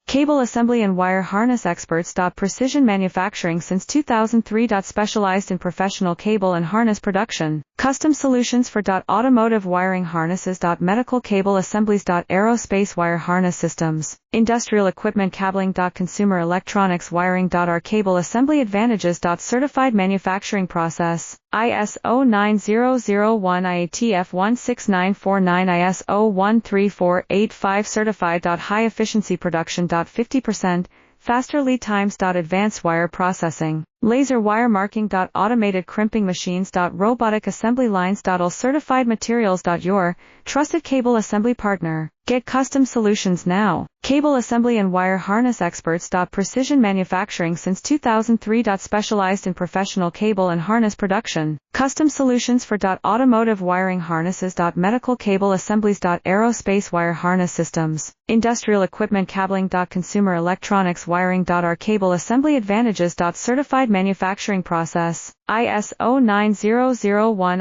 Cable assembly and wire harness experts. Precision manufacturing since 2003. Specialized in professional cable and harness production. Custom solutions for automotive wiring harnesses. Medical cable assemblies. Aerospace wire harness systems. Industrial equipment cabling. Consumer electronics wiring. Our cable assembly advantages. Certified manufacturing process. ISO 9001 IATF 16949 ISO 13485 certified. High efficiency production. 50% faster lead times. Advanced wire processing. Laser wire marking. Automated crimping machines. Robotic assembly lines. All certified materials. Your trusted cable assembly partner. Get custom solutions now. Cable assembly and wire harness experts. Precision manufacturing since 2003. Specialized in professional cable and harness production. Custom solutions for automotive wiring harnesses. Medical cable assemblies. Aerospace wire harness systems. Industrial equipment cabling. Consumer electronics wiring. Our cable assembly advantages. Certified manufacturing process. ISO 9001